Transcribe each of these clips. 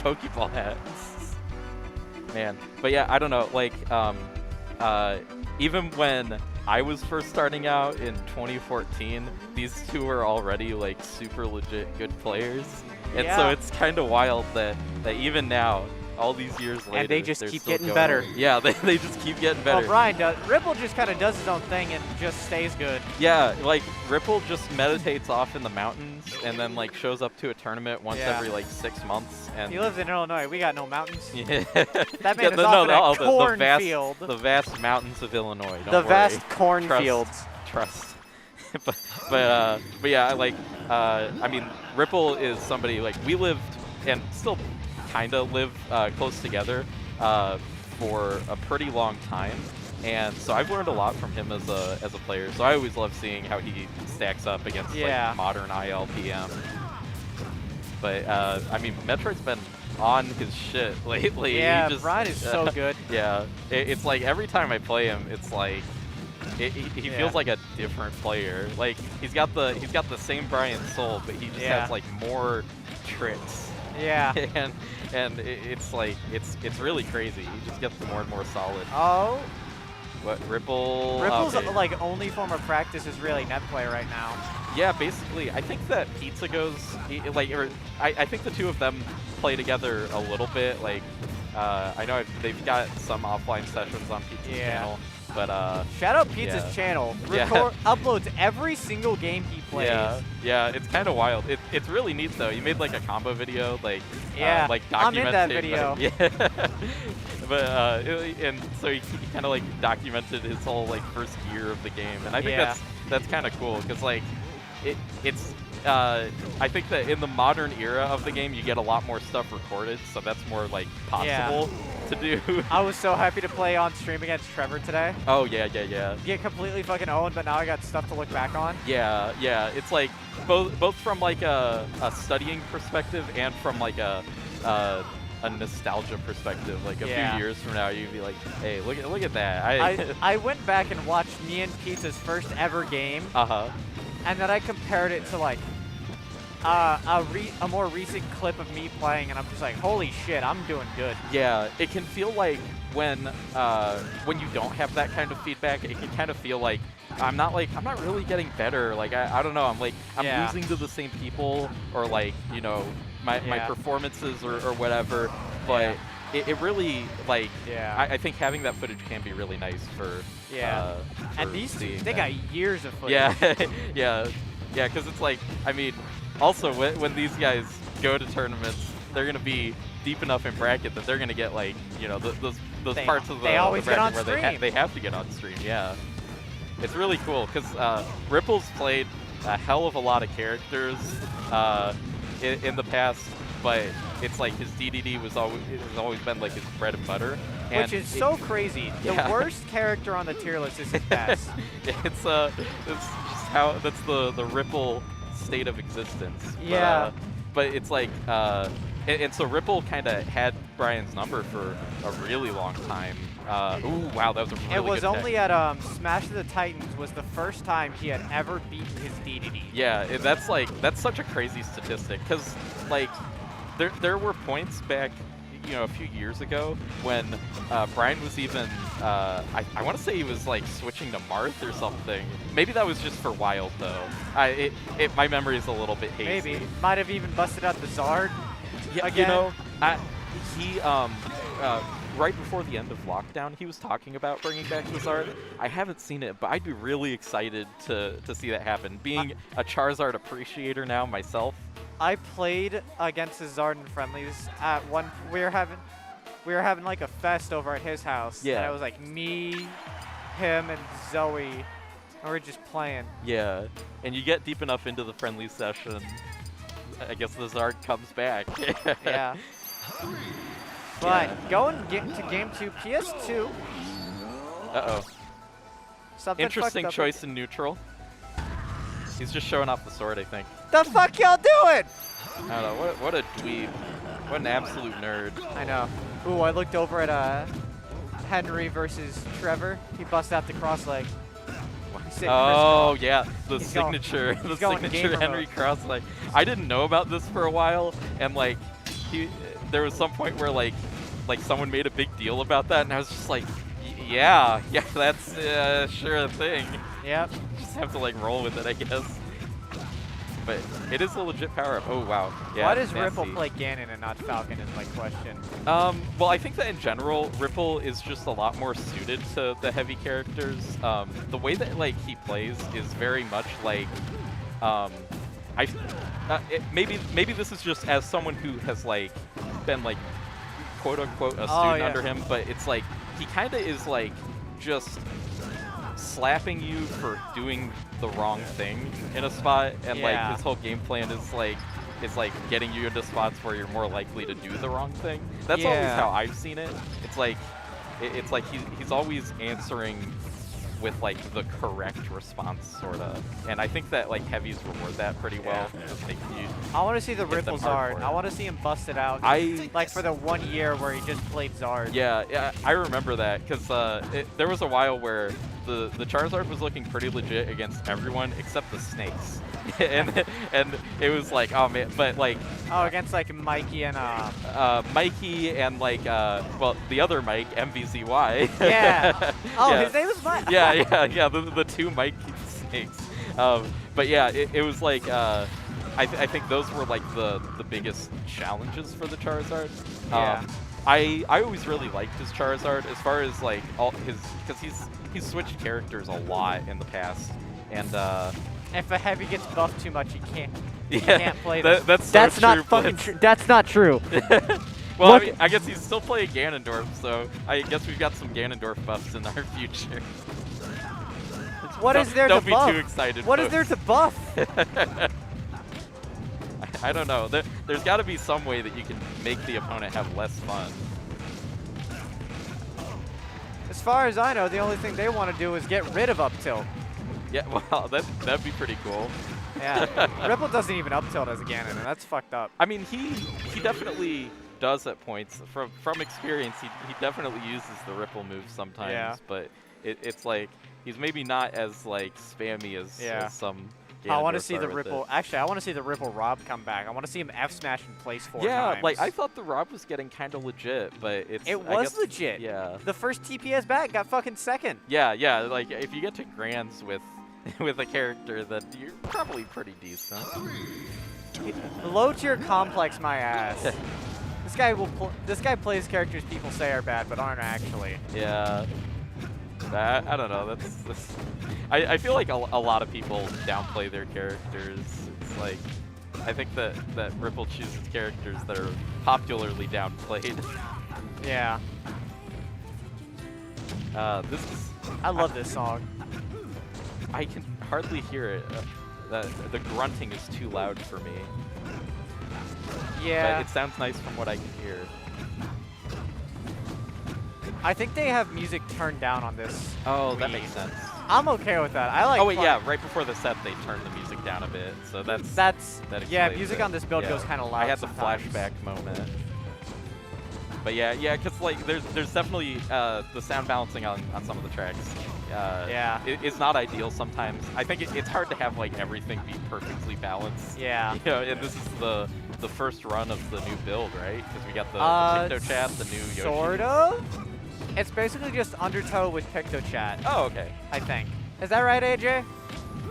Pokeball hat. Man, but yeah, I don't know. Like, even when I was first starting out in 2014, these two are already like super legit good players, and so it's kind of wild that even now, all these years later, and they just keep still getting going. better. Yeah, they just keep getting better. Well, Brian does. Ripple just kind of does his own thing and just stays good. Yeah, like Ripple just meditates off in the mountains and then like shows up to a tournament once every like 6 months. And he lives in Illinois. We got no mountains. Yeah. That man is off in a cornfield. The vast mountains of Illinois. Don't the worry. vast cornfields. Trust. but yeah, like I mean, Ripple is somebody like we lived and still kind of live close together for a pretty long time, and so I've learned a lot from him as a player. So I always love seeing how he stacks up against like modern ILPM. But I mean, Metroid's been on his shit lately. Yeah, he just, Brian is so good. Yeah, it's like every time I play him, it's like he feels like a different player. Like he's got the same Brian soul, but he just has like more tricks. Yeah. and it's like it's really crazy. He just gets more and more solid. Oh. What Ripple? Ripple's like only form of practice is really net play right now. Yeah, basically. I think that Pizza goes I think the two of them play together a little bit. Like I know they've got some offline sessions on Pizza's channel. But shout out Pizza's channel. Uploads every single game he plays. Yeah, it's kind of wild. It's really neat though. You made like a combo video, like like documenting. I'm in that video. But and so he kind of like documented his whole like first year of the game, and I think that's kind of cool because like it's. I think that in the modern era of the game, you get a lot more stuff recorded, so that's more like possible to do. I was so happy to play on stream against Trevor today. Oh yeah. Get completely fucking owned, but now I got stuff to look back on. Yeah. It's like both from like a studying perspective and from like a nostalgia perspective. Like a few years from now, you'd be like, hey, look at that. I went back and watched me and Pizza's first ever game. And then I compared it to like a more recent clip of me playing, and I'm just like, holy shit, I'm doing good. Yeah, it can feel like when you don't have that kind of feedback, it can kind of feel like I'm not really getting better. Like I don't know, I'm losing to the same people, or like, you know, my performances or whatever. But it really like I think having that footage can be really nice for and these two, they got years of footage. Yeah, because it's like, I mean, also when these guys go to tournaments, they're gonna be deep enough in bracket that they're gonna get like, you know, those parts of the bracket where they have to get on stream. Yeah, it's really cool because Ripple's played a hell of a lot of characters in the past, but it's like his DDD has always been like his bread and butter. Which is so crazy. The worst character on the tier list is his best. It's just how that's the Ripple state of existence. Yeah. But it's like and so Ripple kind of had Brian's number for a really long time. Ooh, wow, that was a really good It was pick. only at Smash of the Titans was the first time he had ever beaten his DDD. Yeah, that's such a crazy statistic because like there were points back, you know, a few years ago when Brian was even I want to say he was like switching to Marth or something. Maybe that was just for Wild though. My memory is a little bit hazy. Maybe might have even busted out the Zard. Yeah, again. You know, he right before the end of lockdown, he was talking about bringing back the Zard. I haven't seen it, but I'd be really excited to see that happen. Being a Charizard appreciator now myself. I played against the Zard in friendlies at one. We were having like a fest over at his house. Yeah. And it was like me, him, and Zoe, and we're just playing. Yeah. And you get deep enough into the friendly session, I guess the Zard comes back. Yeah. But going to game 2, PS2. Uh-oh. Something interesting choice in neutral. He's just showing off the sword, I think. The fuck y'all doing? I don't know. What a dweeb. What an absolute nerd. I know. Ooh, I looked over at Henry versus Trevor. He busted out the cross leg. Oh yeah, the signature Henry cross leg. I didn't know about this for a while, and like he there was some point where like someone made a big deal about that, and I was just like, yeah, that's sure a thing. Yep. Just have to like roll with it, I guess. But it is a legit power up. Oh wow. Yeah. Why does nasty. Ripple play Ganon and not Falcon is my question. Well, I think that in general, Ripple is just a lot more suited to the heavy characters. The way that like he plays is very much like, maybe this is just as someone who has like been like quote unquote a student under him, but it's like he kind of is like just slapping you for doing the wrong thing in a spot, and like his whole game plan is like getting you into spots where you're more likely to do the wrong thing. That's always how I've seen it. It's like he's always answering with like the correct response, sorta. And I think that like heavies reward that pretty well. I want to see the Ripple Zard. I want to see him bust it out. Like for the 1 year where he just played Zard. Yeah, I remember that because there was a while where the Charizard was looking pretty legit against everyone except the snakes. and it was like, oh man, but like against like Mikey and Mikey and like well, the other Mike, MVZY. Yeah. Oh, his name was Mike. yeah, the two Mike snakes. But yeah, it was like I think those were like the biggest challenges for the Charizard. Yeah. I always really liked his Charizard as far as like all his, because he's switched characters a lot in the past, and if a heavy gets buffed too much, he can't. Yeah, he can't play them. That's not true, fucking true. That's not true. Well, I mean, I guess he's still playing Ganondorf, so I guess we've got some Ganondorf buffs in our future. What is there to buff? Don't be too excited. What is there to buff? I don't know. There's got to be some way that you can make the opponent have less fun. As far as I know, the only thing they want to do is get rid of up tilt. Yeah, well, that'd be pretty cool. Yeah, Ripple doesn't even up tilt as a Ganon, and that's fucked up. I mean, he definitely does at points. From experience, he definitely uses the Ripple move sometimes, but it's like he's maybe not as like spammy as some. I want to see the Ripple. Actually, I want to see the Ripple Rob come back. I want to see him F smash in place 4 times. Yeah, like I thought the Rob was getting kind of legit, but it was legit. Yeah. The first TPS back got fucking second. Yeah. Like if you get to grands with a character, then you're probably pretty decent. Low tier complex my ass. This guy plays characters people say are bad but aren't actually. Yeah. I don't know. I feel like a lot of people downplay their characters. It's like I think that Ripple chooses characters that are popularly downplayed. Yeah. I love this song. I can hardly hear it. The grunting is too loud for me. Yeah. But it sounds nice from what I can hear. I think they have music turned down on this. Oh, that makes sense. I'm okay with that. I like. Oh wait, yeah. Right before the set, they turned the music down a bit, so that yeah. Music on this build goes kind of loud. I had sometimes. the flashback moment. But yeah, because like there's definitely the sound balancing on some of the tracks. It's not ideal sometimes. I think it's hard to have like everything be perfectly balanced. Yeah. You know, and this is the first run of the new build, right? Because we got the PictoChat, the new Yoshi. Sort of. It's basically just Undertow with PictoChat. Oh, okay. I think. Is that right, AJ?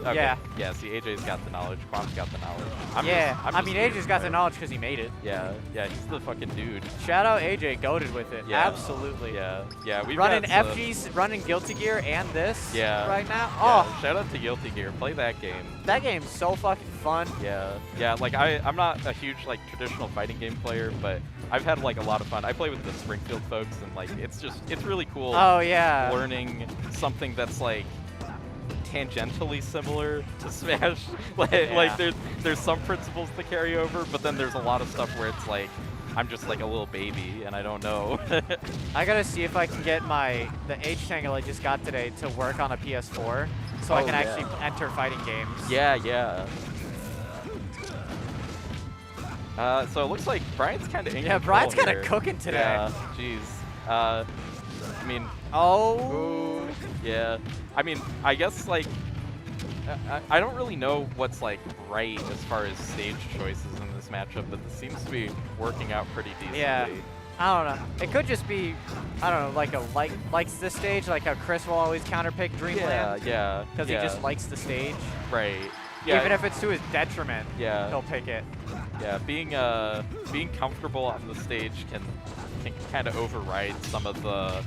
Okay. Yeah. Yeah, see, AJ's got the knowledge. Quam's got the knowledge. I mean, AJ's got the knowledge because he made it. Yeah, he's the fucking dude. Shout out AJ, goated with it. Yeah. Absolutely. Yeah. We've running got FG's, running Guilty Gear and this right now. Yeah, oh, shout out to Guilty Gear. Play that game. That game's so fucking fun. Yeah. Like I'm not a huge like traditional fighting game player, but I've had like a lot of fun. I play with the Springfield folks, and like it's really cool. Oh yeah. Learning something that's like tangentially similar to Smash. like there's some principles to carry over, but then there's a lot of stuff where it's like I'm just like a little baby and I don't know. I gotta see if I can get the H-Tangle I just got today to work on a PS4 so I can actually enter fighting games. Yeah. So it looks like Brian's kind of in control. Brian's kind here. of cooking today. Yeah, jeez. I mean. Oh. Yeah. I mean, I guess like I don't really know what's like right as far as stage choices in this matchup, but this seems to be working out pretty decently. Yeah. I don't know. It could just be, I don't know, like likes the stage, like how Chris will always counterpick Dreamland. Yeah. Because he just likes the stage. Right. Yeah. Even if it's to his detriment. Yeah. He'll pick it. Yeah. Being comfortable on the stage can kind of override some of the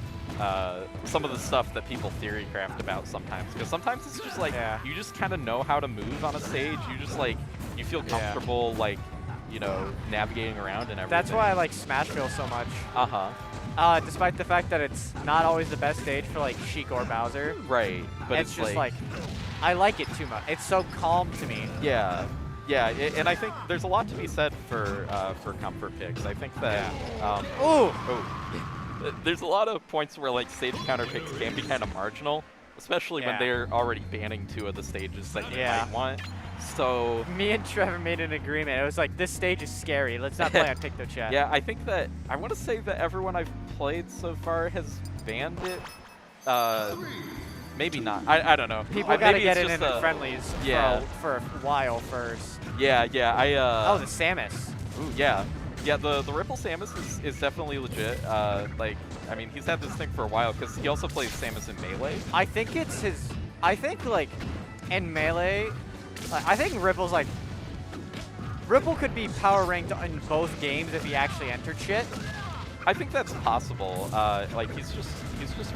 stuff that people theory craft about sometimes. Because sometimes it's just like you just kind of know how to move on a stage. You just like you feel comfortable like. You know, navigating around and everything. That's why I like Smashville so much. Despite the fact that it's not always the best stage for like Sheik or Bowser. Right, but it's just like I like it too much. It's so calm to me. Yeah, and I think there's a lot to be said for comfort picks. I think that there's a lot of points where like stage counter picks can be kind of marginal, especially when they're already banning 2 of the stages that you might want. So me and Trevor made an agreement. It was like, this stage is scary. Let's not play on TikTok chat. Yeah, I think that I want to say that everyone I've played so far has banned it. Maybe not. I don't know. People gotta get it in the friendlies. For a while first. Yeah. Oh, the Samus. Ooh, yeah. The Ripple Samus is definitely legit. Like, I mean, he's had this thing for a while because he also plays Samus in Melee. I think it's his. I think like in Melee. I think Ripple's like... Ripple could be power ranked in both games if he actually entered shit. I think that's possible. Like he's just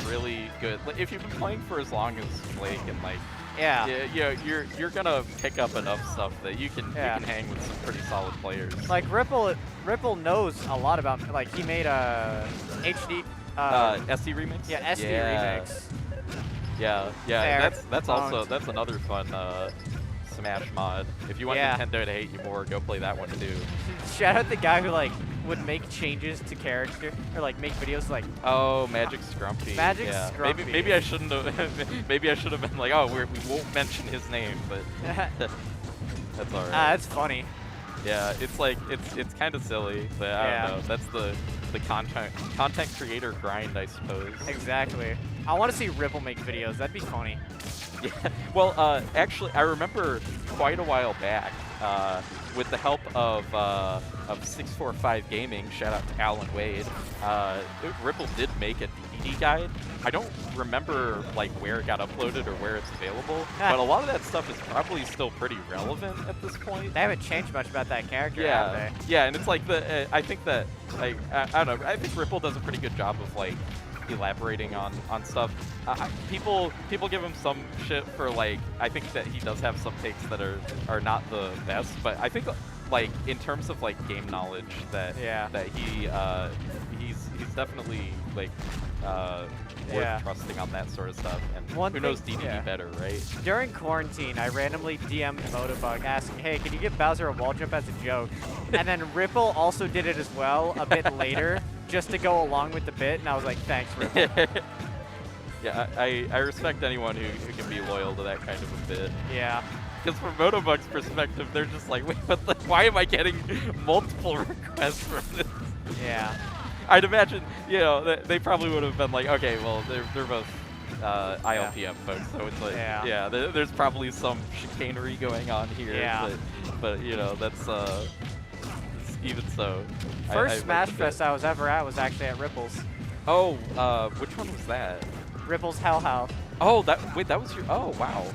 really good. Like, if you've been playing for as long as Blake and like you're gonna pick up enough stuff that you can hang with some pretty solid players. Like Ripple knows a lot about, like he made a HD SD remix. Yeah, SD remix. Yeah. That's another fun Smash mod. If you want Nintendo to hate you more, go play that one too. Shout out the guy who like would make changes to character or like make videos like. Oh, Magic Scrumpy. Magic Scrumpy. Maybe I shouldn't have. Maybe I should have been like, oh, we won't mention his name, but that's alright. That's funny. Yeah, it's like it's kind of silly, but I don't know. That's the content creator grind, I suppose. Exactly. I want to see Ripple make videos. That'd be funny. Yeah. Well, actually, I remember quite a while back, with the help of 645 Gaming, shout out to Alan Wade, Ripple did make a DVD guide. I don't remember like where it got uploaded or where it's available, but a lot of that stuff is probably still pretty relevant at this point. They haven't changed much about that character, have they? Yeah, and it's like I think that like I don't know. I think Ripple does a pretty good job of like elaborating on stuff. People give him some shit for like, I think that he does have some takes that are not the best, but I think like in terms of like game knowledge that he's definitely like worth trusting on that sort of stuff. And who knows DDD better, right? During quarantine, I randomly DM'd Motobug asking, hey, can you give Bowser a wall jump as a joke? And then Ripple also did it as well a bit later, just to go along with the bit, and I was like, thanks, Ripple. Yeah, I respect anyone who can be loyal to that kind of a bit. Yeah. Because from Motobug's perspective, they're just like, wait, why am I getting multiple requests from this? Yeah. I'd imagine, you know, they probably would have been like, okay, well, they're both ILPM folks, so it's like, there's probably some chicanery going on here. Yeah. But you know, that's even so. First Smash Fest I was ever at was actually at Ripple's. Oh, which one was that? Ripple's Hell House. Oh, that was your. Oh, wow.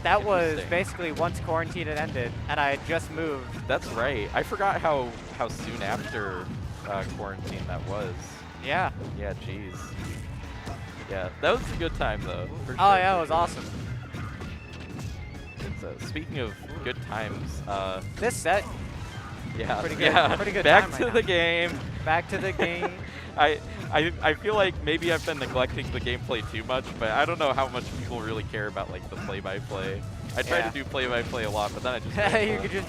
That was basically once quarantine had ended, and I had just moved. That's right. I forgot how soon after quarantine that was. Yeah. Yeah, jeez. Yeah, that was a good time though. For sure. Oh yeah, it was awesome. Speaking of good times, this set. Yeah. Pretty good. Yeah. Pretty good. Back to the game. Back to the game. I feel like maybe I've been neglecting the gameplay too much, but I don't know how much people really care about like the play-by-play. I try to do play-by-play a lot, but then I just you could just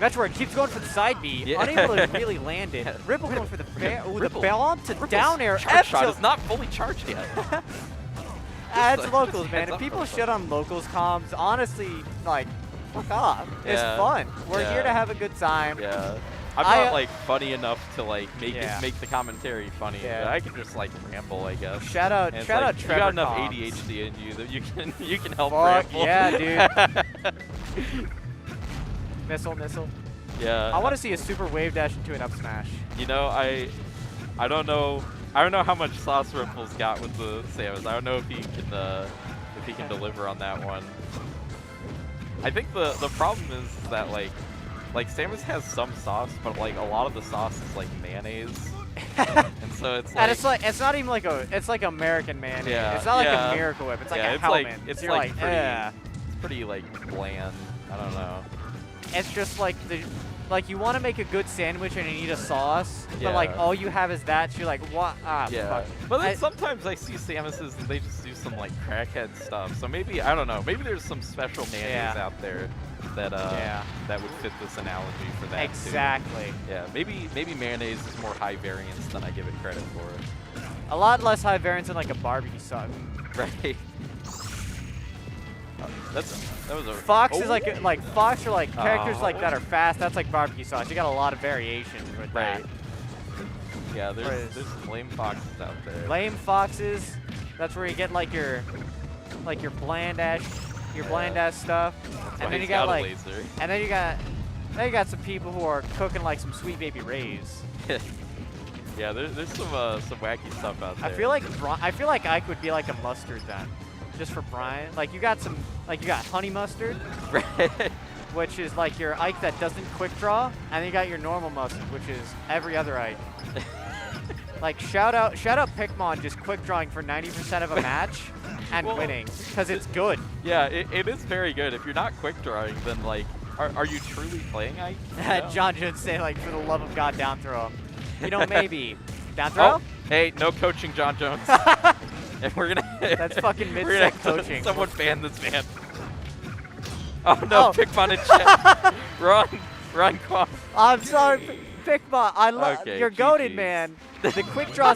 Metroid keeps going for the side B, unable to really land it. Ripple going for the the bomb to down air. Charge shot is not fully charged yet. It's locals, man. If people shit on locals comms, honestly, like, fuck off. It's fun. We're here to have a good time. Yeah. I'm not like funny enough to like make the commentary funny. Yeah. But I can just like ramble, I guess. Shout out Trevor. You got enough ADHD in you that you can help Fuck ramble. yeah, dude. Missile. Yeah. I want to see a super wave dash into an up smash. You know, I don't know. I don't know how much sauce Ripple's got with the Samus. I don't know if he can deliver on that one. I think the problem is that like Samus has some sauce, but like a lot of the sauce is like mayonnaise. And so it's like, And it's not even like it's like American mayonnaise. Yeah, It's not like yeah. a Miracle Whip. It's like yeah, a it's Hellman. like it's So you're like pretty "Eh." it's pretty like bland. I don't know. It's just like like you want to make a good sandwich and you need a sauce, Yeah. but like all you have is that. So you're like, what? Ah, Yeah, fuck. but then sometimes I see Samuses and they just do some like crackhead stuff. So maybe I don't know. Maybe there's some special mayonnaise out there that that would fit this analogy for that Exactly. too. Yeah, maybe mayonnaise is more high variance than I give it credit for. A lot less high variance than like a barbecue sauce. Right. That was a Fox is like Fox are like characters Oh. like that are fast. That's like barbecue sauce. You got a lot of variations with right. that. Yeah, Whereas- there's some lame foxes out there. Lame foxes. That's where you get like your bland ass stuff. That's why And then you he's got a like laser. and then you got some people who are cooking like some sweet baby rays. Yeah, there's some wacky stuff out there. I feel like Ike would be like a mustard then, just for Brian. Like you got honey mustard, Right. which is like your Ike that doesn't quick draw, and then you got your normal mustard, which is every other Ike. Like shout out Pikmon just quick drawing for 90% of a match and Well, winning because it's good. Yeah, it is very good. If you're not quick drawing, then like, are you truly playing Ike? You know? John should say like, for the love of God, down throw him. You know, maybe down throw. Oh, hey, no coaching, John Jones. And we're gonna. That's fucking we're mid-set gonna coaching. Someone ban this man. Oh no, Oh. Pikmon in chat. Run, Quam. I'm sorry, Pikmon. Okay, You're goated, GGs. man. The quick draws are